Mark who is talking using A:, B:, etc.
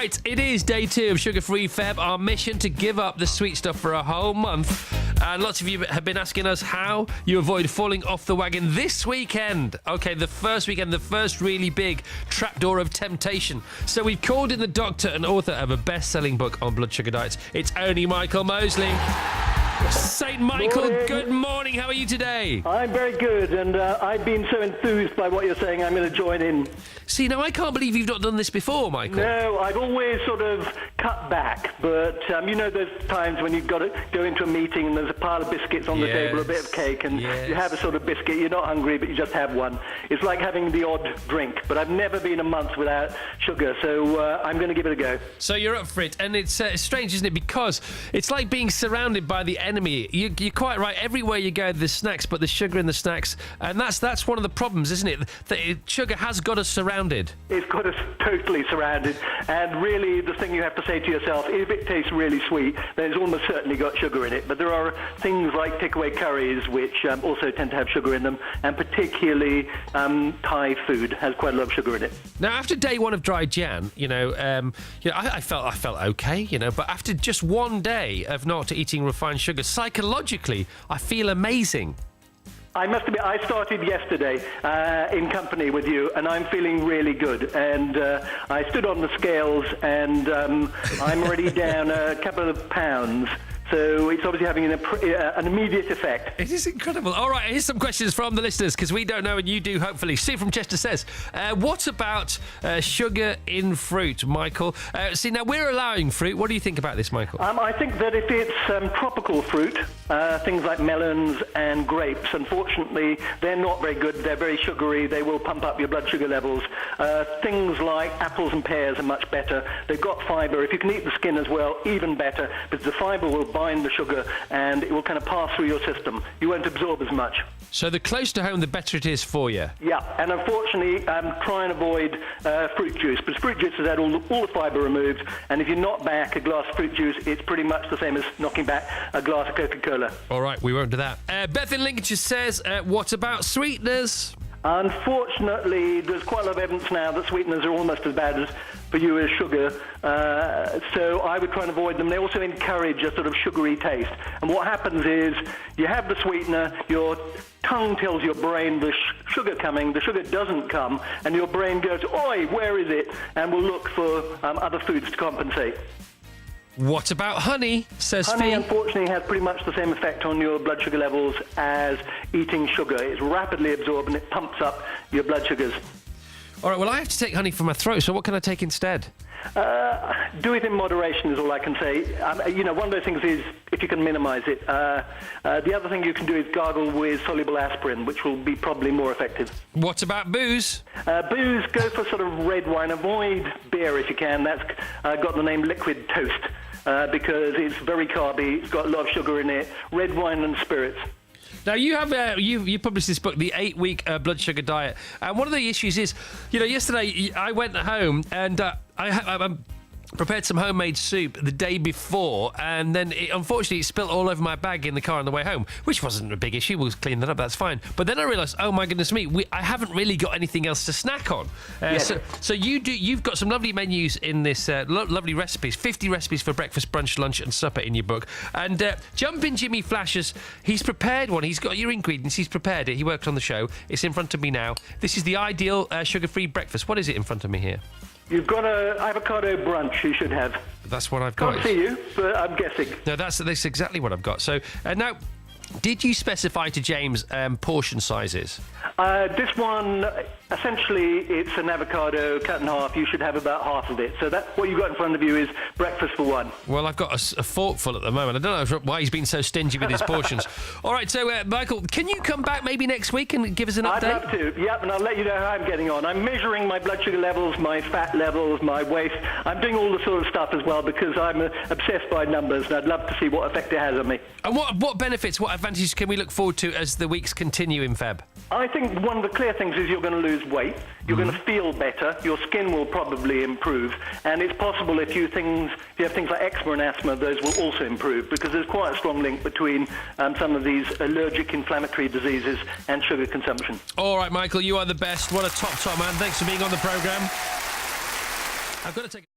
A: Right, it is day 2 of Sugar-Free Feb, our mission to give up the sweet stuff for a whole month. And lots of you have been asking us how you avoid falling off the wagon this weekend. Okay, the first weekend, the first really big trapdoor of temptation. So we've called in the doctor and author of a best-selling book on blood sugar diets. It's only Michael Mosley. St. Michael,
B: morning.
A: Good morning. How are you today?
B: I'm very good, and I've been so enthused by what you're saying, I'm going to join in.
A: See, now I can't believe you've not done this before, Michael.
B: No, I've always sort of cut back, but you know those times when you've got to go into a meeting and there's a pile of biscuits on the table, a bit of cake, and you have a sort of biscuit, you're not hungry, but you just have one. It's like having the odd drink, but I've never been a month without sugar, so I'm going to give it a go.
A: So you're up for it, and it's strange, isn't it? Because it's like being surrounded by the enemy. You're quite right. Everywhere you go, there's snacks, but there's sugar in the snacks, and that's one of the problems, isn't it? That sugar has got us surrounded.
B: It's got us totally surrounded, and really the thing you have to say to yourself, if it tastes really sweet, then it's almost certainly got sugar in it. But there are things like takeaway curries which also tend to have sugar in them, and particularly Thai food has quite a lot of sugar in it.
A: Now, after day 1 of dry Jan, I felt okay, but after just one day of not eating refined sugar, psychologically, I feel amazing.
B: I must admit, I started yesterday in company with you, and I'm feeling really good. And I stood on the scales, and I'm already down a couple of pounds. So it's obviously having an immediate effect.
A: It is incredible. All right, here's some questions from the listeners, because we don't know and you do, hopefully. Sue from Chester says, what about sugar in fruit, Michael? See, now we're allowing fruit. What do you think about this, Michael?
B: I think that if it's tropical fruit, things like melons and grapes, unfortunately, they're not very good. They're very sugary. They will pump up your blood sugar levels. Things like apples and pears are much better. They've got fibre. If you can eat the skin as well, even better, because the fibre will bind the sugar and it will kind of pass through your system. You won't absorb as much.
A: So the closer to home, the better it is for you.
B: Yeah, and unfortunately, try and avoid fruit juice, because fruit juice has had all the fibre removed, and if you knock back a glass of fruit juice, it's pretty much the same as knocking back a glass of Coca-Cola.
A: All right, we won't do that. Beth in Lincolnshire says, what about sweeteners?
B: Unfortunately, there's quite a lot of evidence now that sweeteners are almost as bad for you as sugar, so I would try and avoid them. They also encourage a sort of sugary taste. And what happens is you have the sweetener, your tongue tells your brain the sugar coming, the sugar doesn't come, and your brain goes, oi, where is it? And will look for other foods to compensate.
A: What about honey, says
B: Honey,
A: Fee?
B: unfortunately, has pretty much the same effect on your blood sugar levels as eating sugar. It's rapidly absorbed and it pumps up your blood sugars.
A: All right, well, I have to take honey for my throat, so what can I take instead?
B: Do it in moderation is all I can say. One of those things is if you can minimise it. The other thing you can do is gargle with soluble aspirin, which will be probably more effective.
A: What about booze?
B: Booze, go for sort of red wine. Avoid beer if you can. That's got the name liquid toast because it's very carby. It's got a lot of sugar in it. Red wine and spirits.
A: Now, you have you published this book, The 8-Week Blood Sugar Diet. And one of the issues is, yesterday I went home and I prepared some homemade soup the day before, and then unfortunately it spilt all over my bag in the car on the way home, which wasn't a big issue. We'll clean that up, that's fine. But then I realised, oh my goodness me, I haven't really got anything else to snack on.
B: Yes.
A: So you've got some lovely menus in this, lovely recipes, 50 recipes for breakfast, brunch, lunch and supper in your book. And jump in Jimmy Flash's, he's prepared one. He's got your ingredients, he's prepared it. He worked on the show. It's in front of me now. This is the ideal sugar-free breakfast. What is it in front of me here?
B: You've got an avocado brunch you should have.
A: That's what I've got.
B: Can't see you, but I'm guessing.
A: No, that's exactly what I've got. So now, did you specify to James portion sizes?
B: This one, essentially, it's an avocado cut in half. You should have about half of it. So what you've got in front of you is breakfast for one.
A: Well, I've got a forkful at the moment. I don't know why he's been so stingy with his portions. All right, so, Michael, can you come back maybe next week and give us an update?
B: I'd love to, yep, and I'll let you know how I'm getting on. I'm measuring my blood sugar levels, my fat levels, my waist. I'm doing all the sort of stuff as well because I'm obsessed by numbers, and I'd love to see what effect it has on me.
A: And what benefits, what advantages can we look forward to as the weeks continue in Feb?
B: I think one of the clear things is you're going to lose weight, you're going to feel better, your skin will probably improve, and it's possible if you have things like eczema and asthma, those will also improve, because there's quite a strong link between some of these allergic inflammatory diseases and sugar consumption.
A: All right, Michael, you are the best. What a top man. Thanks for being on the programme. I've got to take